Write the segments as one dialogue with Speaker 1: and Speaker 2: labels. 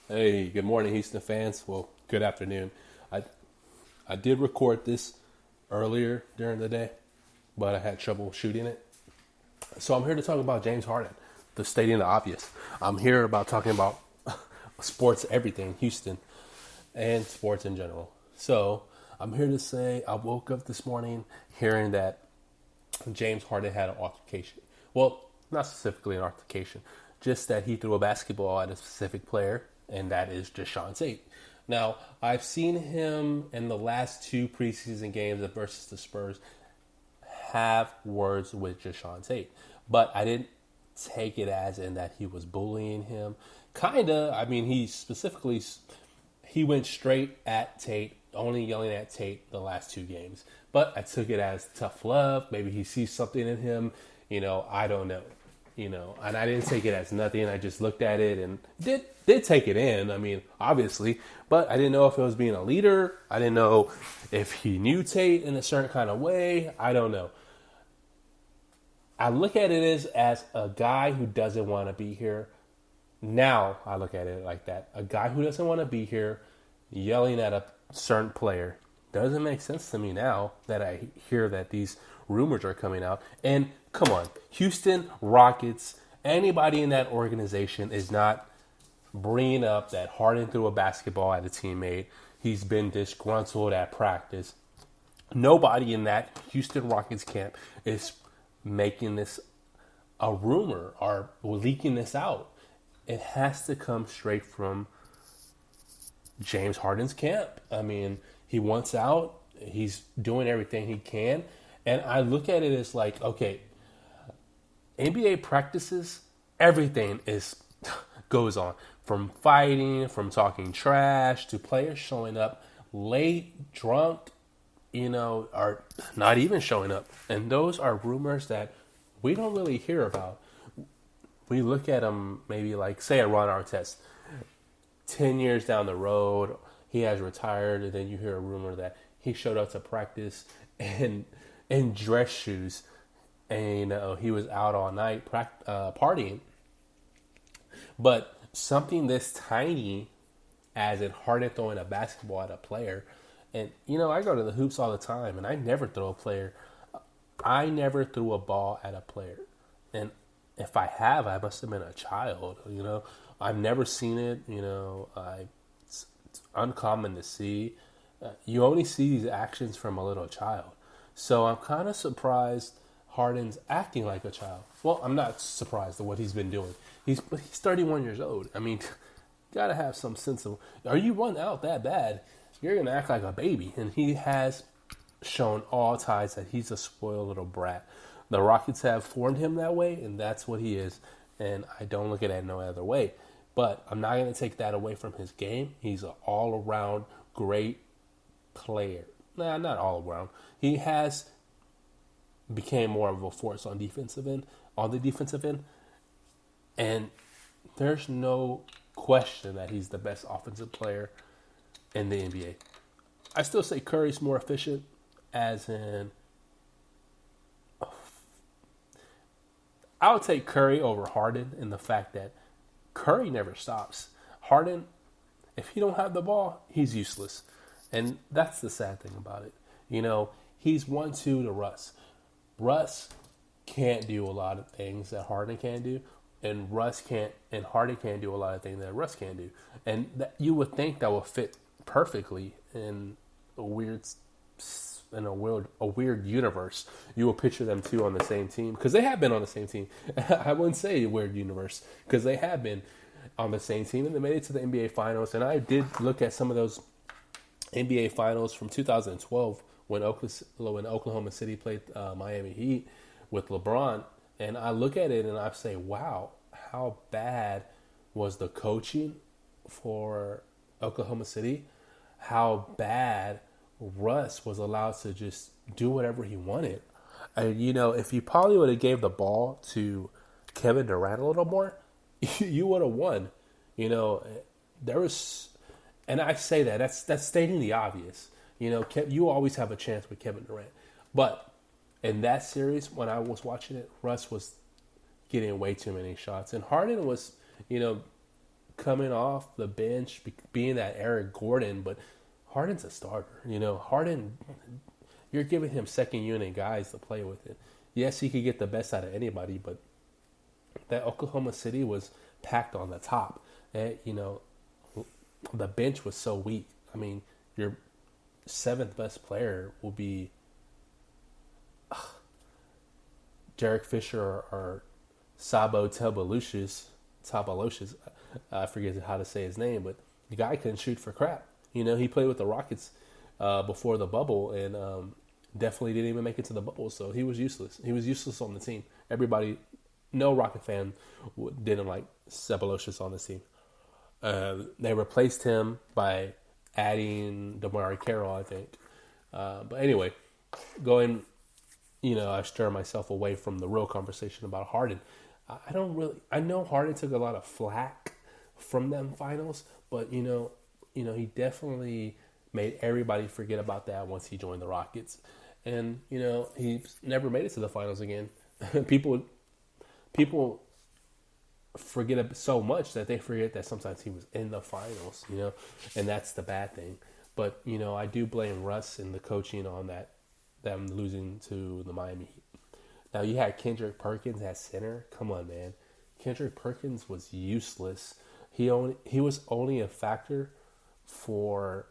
Speaker 1: Hey, good morning, Houston fans. Well, good afternoon. I I did record this earlier during the day, but I had trouble shooting it. So I'm here to talk about James Harden, the stating the obvious. I'm here about talking about sports, everything, Houston, and sports in general. So I'm here to say I woke up this morning hearing that James Harden had an altercation. Well, not specifically an altercation, just that he threw a basketball at a specific player, and that is Deshaun Tate. Now, I've seen him in the last two preseason games versus the Spurs have words with Deshaun Tate, but I didn't take it as in that he was bullying him. Kinda. I mean, he went straight at Tate, only yelling at Tate the last two games. But I took it as tough love. Maybe he sees something in him. I don't know. And I didn't take it as nothing. I just looked at it and did take it in. I mean, obviously, but I didn't know if it was being a leader. I didn't know if he knew Tate in a certain kind of way. I don't know. I look at it as a guy who doesn't want to be here. Now I look at it like that. A guy who doesn't want to be here yelling at a certain player doesn't make sense to me now that I hear that these rumors are coming out. And come on, Houston Rockets, anybody in that organization is not bringing up that Harden threw a basketball at a teammate. He's been disgruntled at practice. Nobody in that Houston Rockets camp is making this a rumor or leaking this out. It has to come straight from James Harden's camp. I mean, he wants out. He's doing everything he can. And I look at it as like, okay, NBA practices, everything is goes on. From fighting, from talking trash, to players showing up late, drunk, are not even showing up. And those are rumors that we don't really hear about. We look at them maybe like, say, a Ron Artest. 10 years down the road, he has retired, and then you hear a rumor that he showed up to practice in dress shoes, and he was out all night partying. But something this tiny, as in Harden throwing a basketball at a player, and I go to the hoops all the time, and I never threw a ball at a player, and if I have, I must have been a child. I've never seen it. It's uncommon to see. You only see these actions from a little child. So I'm kind of surprised Harden's acting like a child. Well, I'm not surprised at what he's been doing. He's 31 years old. I mean, gotta have some sense of. Are you run out that bad? You're gonna act like a baby, and he has shown all ties that he's a spoiled little brat. The Rockets have formed him that way, and that's what he is. And I don't look at it no other way. But I'm not going to take that away from his game. He's an all-around great player. Nah, not all around. He has became more of a force on the defensive end. And there's no question that he's the best offensive player in the NBA. I still say Curry's more efficient, as in I would take Curry over Harden in the fact that Curry never stops. Harden, if he don't have the ball, he's useless. And that's the sad thing about it. He's 1-2 to Russ. Russ can't do a lot of things that Harden can do, and Harden can't do a lot of things that Russ can do. And you would think that would fit perfectly in a weird universe. You will picture them two on the same team, because they have been on the same team. I wouldn't say a weird universe, because they have been on the same team, and they made it to the NBA Finals. And I did look at some of those NBA Finals from 2012 when Oklahoma City played Miami Heat with LeBron, and I look at it and I say, wow, how bad was the coaching for Oklahoma City? How bad Russ was allowed to just do whatever he wanted. And, if you probably would have gave the ball to Kevin Durant a little more, you would have won. There was, and I say that's stating the obvious. You always have a chance with Kevin Durant. But in that series, when I was watching it, Russ was getting way too many shots. And Harden was, coming off the bench, being that Eric Gordon, but Harden's a starter. Harden, you're giving him second unit guys to play with it. Yes, he could get the best out of anybody, but that Oklahoma City was packed on the top. And, the bench was so weak. I mean, your seventh best player will be Derek Fisher or Sabo Tabalocious. I forget how to say his name, but the guy couldn't shoot for crap. He played with the Rockets before the bubble and definitely didn't even make it to the bubble, so he was useless. He was useless on the team. Everybody, no Rocket fan didn't like Sabalocious on the team. They replaced him by adding DeMar Carroll, I think. But anyway, I stir myself away from the real conversation about Harden. I know Harden took a lot of flack from them finals, but he definitely made everybody forget about that once he joined the Rockets. And, he never made it to the finals again. People forget so much that they forget that sometimes he was in the finals, and that's the bad thing. But, I do blame Russ and the coaching on them losing to the Miami Heat. Now, you had Kendrick Perkins at center. Come on, man. Kendrick Perkins was useless. He was only a factor for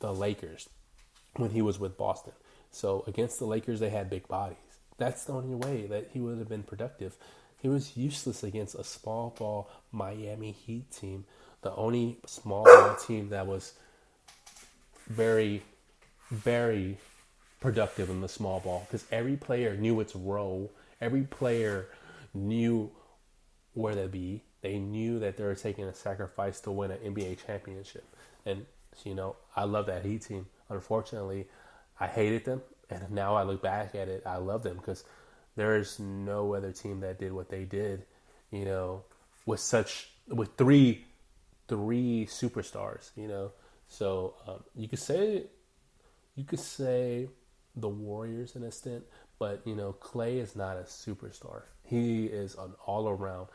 Speaker 1: the Lakers when he was with Boston. So against the Lakers, they had big bodies. That's the only way that he would have been productive. He was useless against a small ball Miami Heat team, the only small ball team that was very, very productive in the small ball, because every player knew its role. Every player knew where to be. They knew that they were taking a sacrifice to win an NBA championship. And, I love that Heat team. Unfortunately, I hated them. And now I look back at it, I love them because there is no other team that did what they did, with three superstars, So you could say the Warriors in a stint, but Clay is not a superstar. He is an all-around,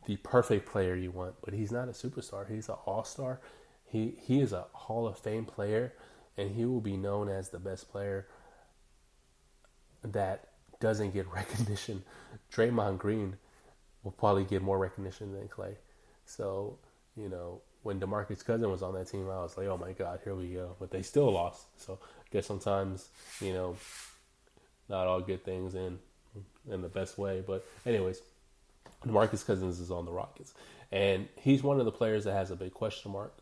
Speaker 1: the perfect player you want, but he's not a superstar. He's an all-star. He is a Hall of Fame player, and he will be known as the best player that doesn't get recognition. Draymond Green will probably get more recognition than Clay. So, when DeMarcus Cousins was on that team, I was like, oh my God, here we go. But they still lost. So I guess sometimes, not all good things in the best way. But anyways, DeMarcus Cousins is on the Rockets. And he's one of the players that has a big question mark.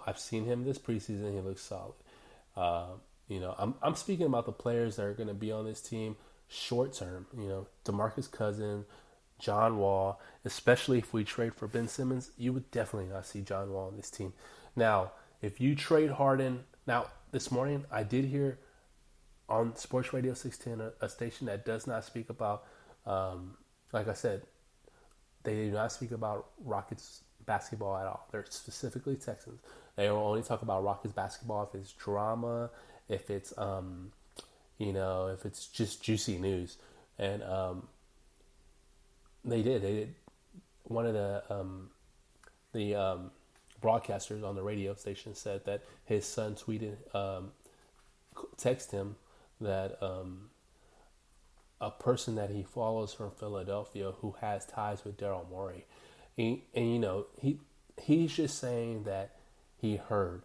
Speaker 1: I've seen him this preseason. He looks solid. I'm speaking about the players that are going to be on this team short term. DeMarcus Cousins, John Wall, especially if we trade for Ben Simmons, you would definitely not see John Wall on this team. Now, if you trade Harden, this morning I did hear on Sports Radio 610, a station that does not speak about, like I said, they do not speak about Rockets basketball at all. They're specifically Texans. They will only talk about Rockets basketball if it's drama, if it's if it's just juicy news. And they did one of the broadcasters on the radio station said that his son texted him that a person that he follows from Philadelphia who has ties with Daryl Morey. He's just saying that he heard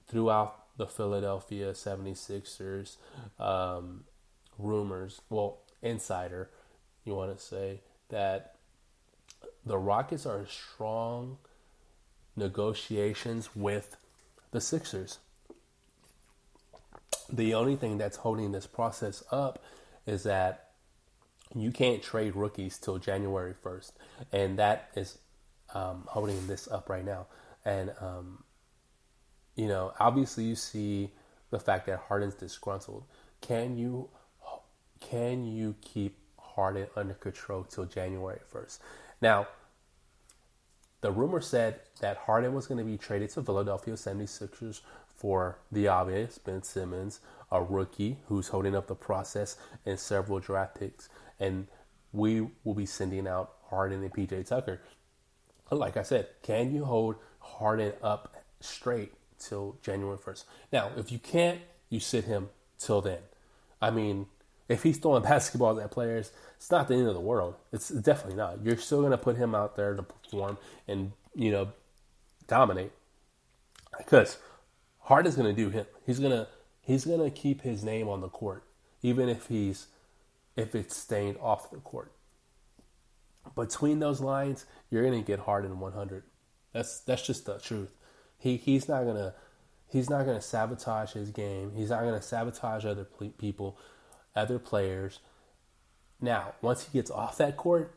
Speaker 1: throughout the Philadelphia 76ers rumors, insider, you want to say, that the Rockets are in strong negotiations with the Sixers. The only thing that's holding this process up is that you can't trade rookies till January 1st. And that is holding this up right now. And, obviously you see the fact that Harden's disgruntled. Can you keep Harden under control till January 1st? Now, the rumor said that Harden was going to be traded to Philadelphia 76ers for the obvious, Ben Simmons, a rookie who's holding up the process, and several draft picks. And we will be sending out Harden and PJ Tucker. Like I said, can you hold Harden up straight till January 1st? Now, if you can't, you sit him till then. I mean, if he's throwing basketballs at players, it's not the end of the world. It's definitely not. You're still going to put him out there to perform and, dominate. Because Harden's going to do him. He's gonna keep his name on the court, even if it's stained off the court. Between those lines, you're gonna get Harden 100. That's just the truth. He's not gonna sabotage his game. He's not gonna sabotage other people, other players. Now, once he gets off that court,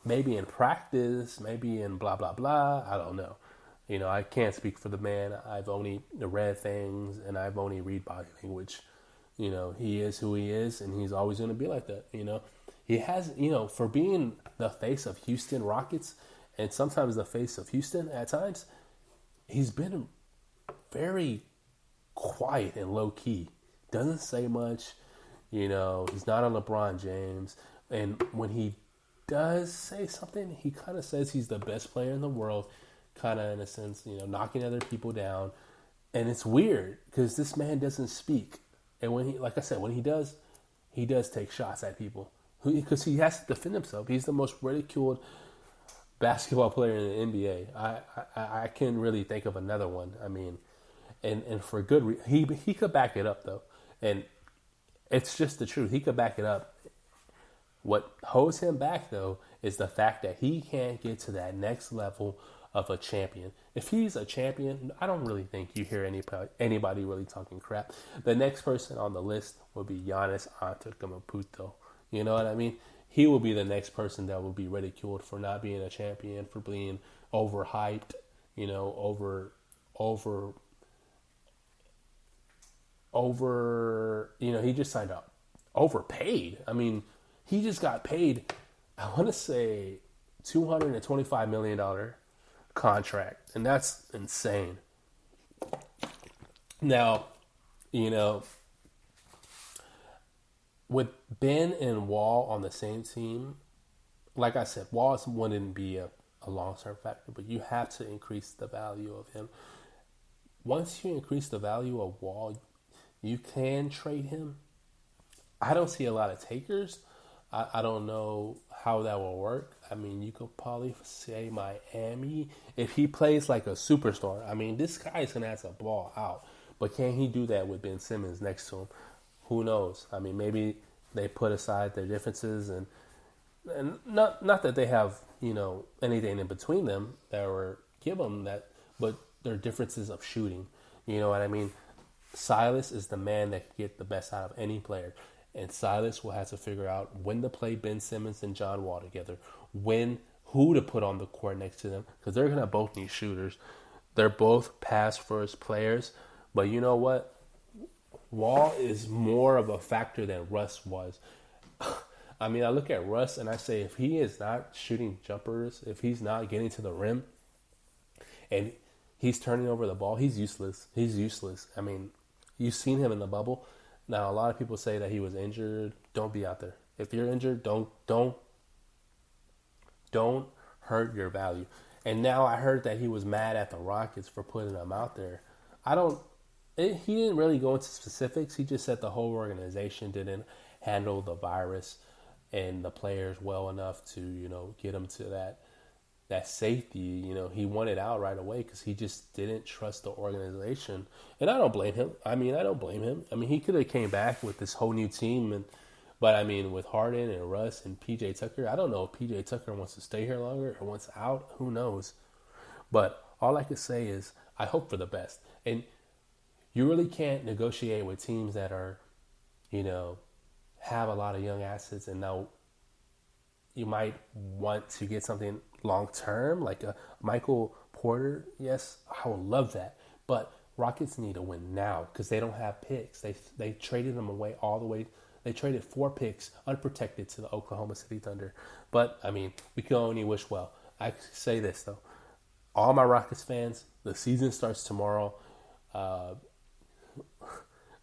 Speaker 1: maybe in practice, maybe in blah blah blah, I don't know. I can't speak for the man. I've only read things and I've only read body language. He is who he is, and he's always going to be like that. He has, for being the face of Houston Rockets and sometimes the face of Houston at times, he's been very quiet and low key. Doesn't say much. He's not on LeBron James. And when he does say something, he kind of says he's the best player in the world, kind of in a sense, knocking other people down. And it's weird because this man doesn't speak. And when he does take shots at people because he has to defend himself. He's the most ridiculed basketball player in the NBA. I can't really think of another one. I mean, and for good reason. He could back it up though, and it's just the truth. He could back it up. What holds him back though is the fact that he can't get to that next level of a champion. If he's a champion, I don't really think you hear anybody really talking crap. The next person on the list would be Giannis Antetokounmpo. You know what I mean? He will be the next person that will be ridiculed for not being a champion, for being overhyped, he just signed up. Overpaid. I mean, he just got paid, I want to say, $225 million contract, and that's insane. Now, with Ben and Wall on the same team, like I said, Wall wouldn't be a long-term factor, but you have to increase the value of him. Once you increase the value of Wall, you can trade him. I don't see a lot of takers. I don't know how that will work. I mean, you could probably say Miami. If he plays like a superstar, I mean, this guy is going to have to ball out. But can he do that with Ben Simmons next to him? Who knows? I mean, maybe they put aside their differences and not that they have, anything in between them that would give them that, but their differences of shooting. You know what I mean? Silas is the man that can get the best out of any player. And Silas will have to figure out when to play Ben Simmons and John Wall together, who to put on the court next to them, because they're going to both need shooters. They're both pass-first players, but you know what? Wall is more of a factor than Russ was. I mean, I look at Russ and I say, if he is not shooting jumpers, if he's not getting to the rim, and he's turning over the ball, he's useless. He's useless. I mean, you've seen him in the bubble. Now, a lot of people say that he was injured. Don't be out there. If you're injured, don't hurt your value. And now I heard that he was mad at the Rockets for putting him out there. He didn't really go into specifics. He just said the whole organization didn't handle the virus and the players well enough to, get him to that safety. He wanted out right away because he just didn't trust the organization. And I don't blame him. I don't blame him. He could have came back with this whole new team. But with Harden and Russ and P.J. Tucker, I don't know if P.J. Tucker wants to stay here longer or wants out. Who knows? But all I can say is I hope for the best. And you really can't negotiate with teams that are, have a lot of young assets, and now you might want to get something long-term, like a Michael Porter. Yes, I would love that. But Rockets need to win now because they don't have picks. They traded them away all the way. They traded 4 picks unprotected to the Oklahoma City Thunder. But, we can only wish well. I say this, though. All my Rockets fans, the season starts tomorrow.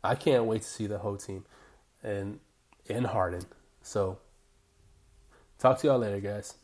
Speaker 1: I can't wait to see the whole team and Harden. So, talk to y'all later, guys.